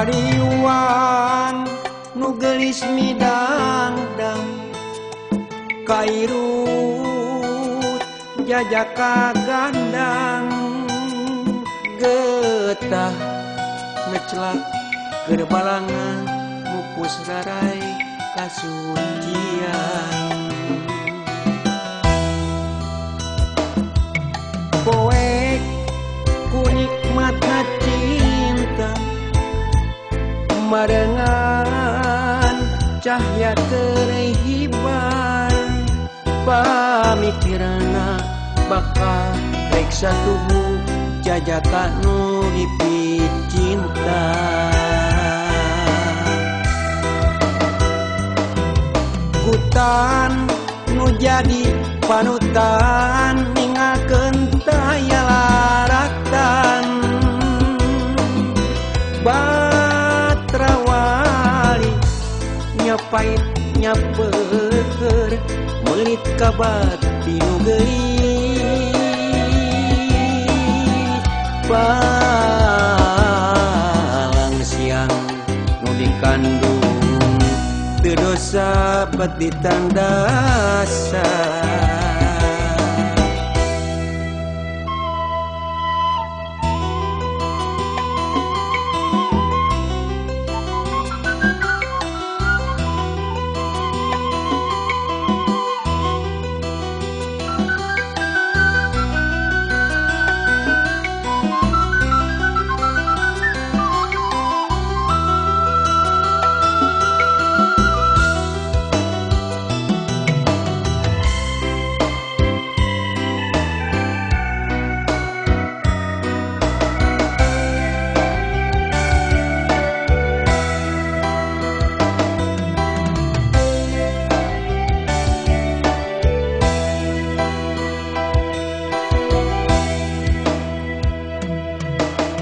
Pariwan nugelis midangdang kairut jajaka gandang getah ngecelak gerbalangan mupus rarai kasucian poek kunikmatna cinta marengan cahya kerehiban pamikirana bakal reksa tubuh jajaka nu dipicinta hutan nu jadi panutan ningakeun taya laratan batrawali nyapait nyapeur melit ka bati nu geulis palang siang nu dikandung teu dosa bet ditandasa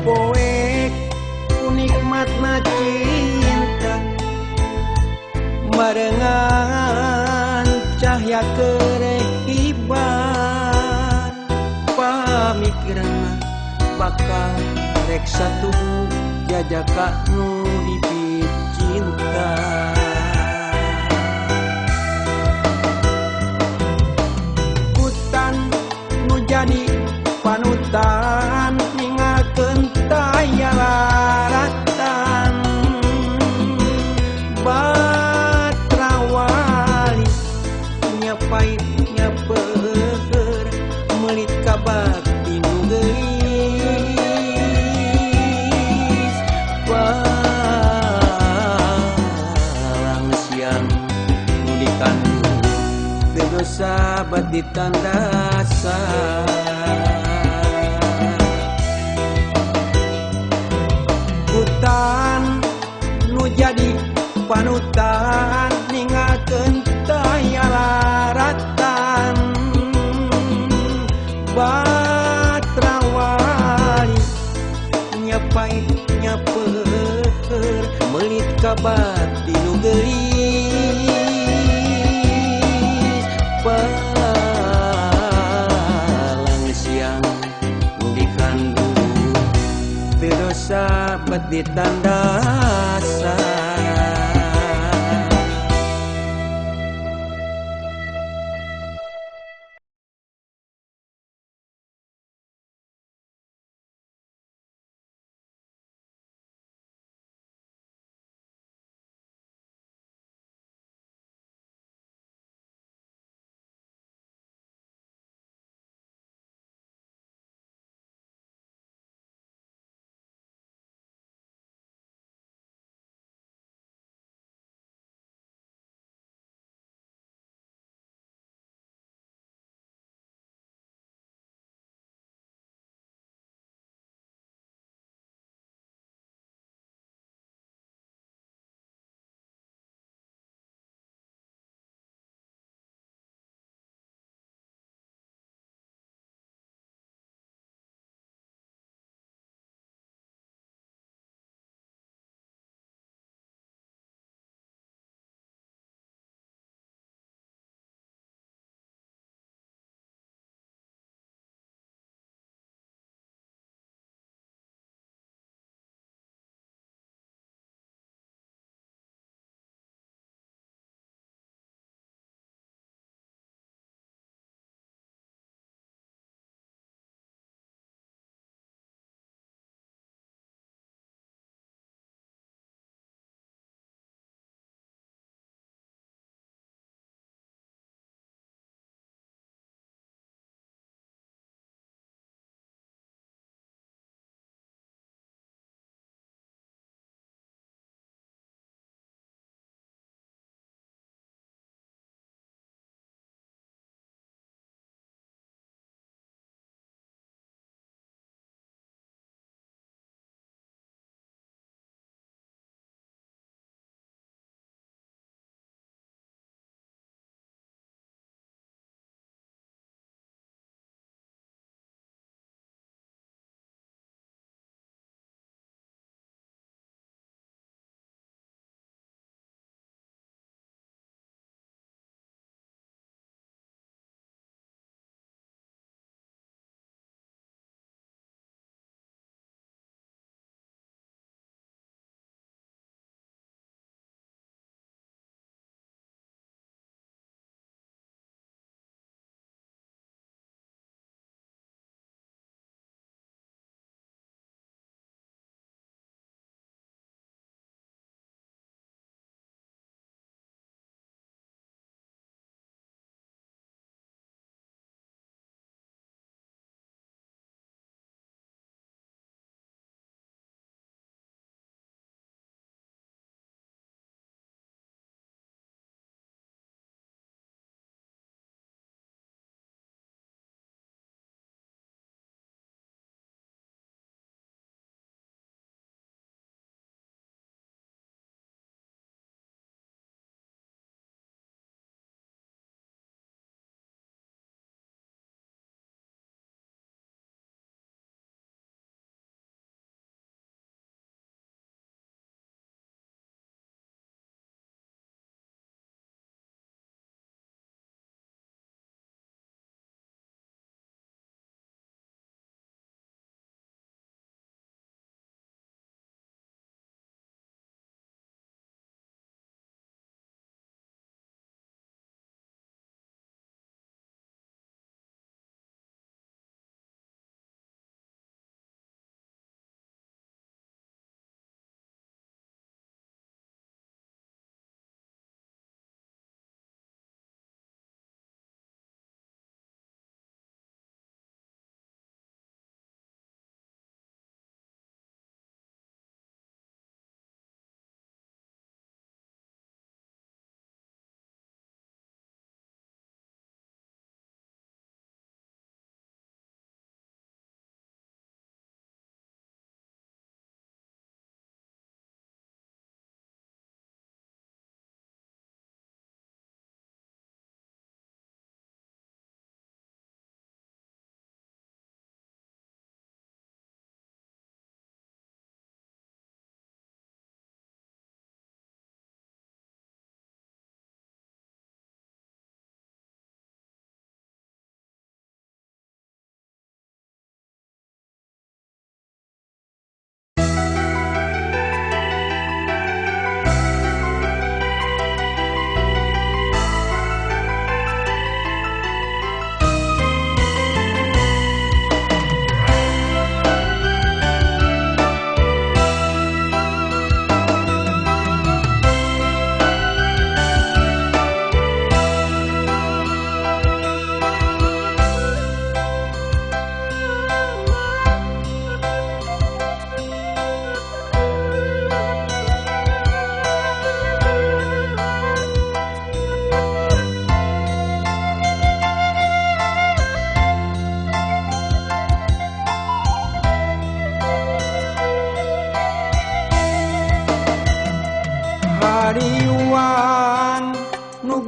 poek kunikmatna cinta marengan cahya kerehiban pamikirna bakal reksa tubuh jajaka nu dipicinta hutan nu jadi panutan ningakeun taya laratan batrawali nyapait nyapeur melit ka bakti nu geulis palang siang nu dikandung teu dosa bet ditandasa hutan nu jadi panutan ningakeun taya laratan batrawali nyapait nyapeur melit ka bati nu geulis palang siang nu dikandung teu dosa bet ditandasa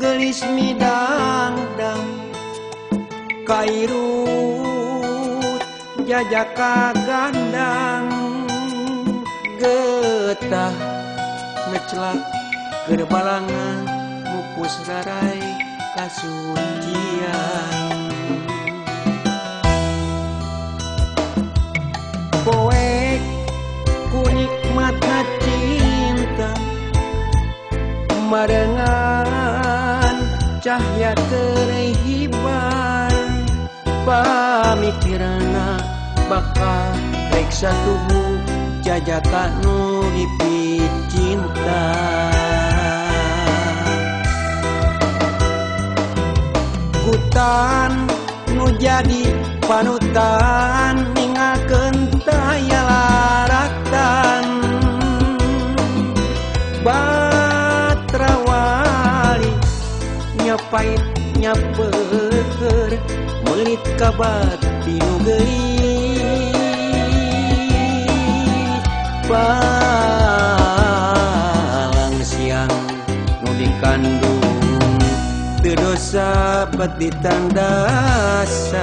gelis midang-dang kairut jajaka gandang getah ngecelak gerbalangan mupus rarai kasucian poek kunikmatna cinta marengan cahya terehibar pamikirana bakal reksa tubuh jajaka nu dipicinta hutan nu jadi panutan ningakeun taya laratan batrawali nyapait nyapeur melit ka bati nu geulis palang siang nu dikandung teu dosa bet ditandasa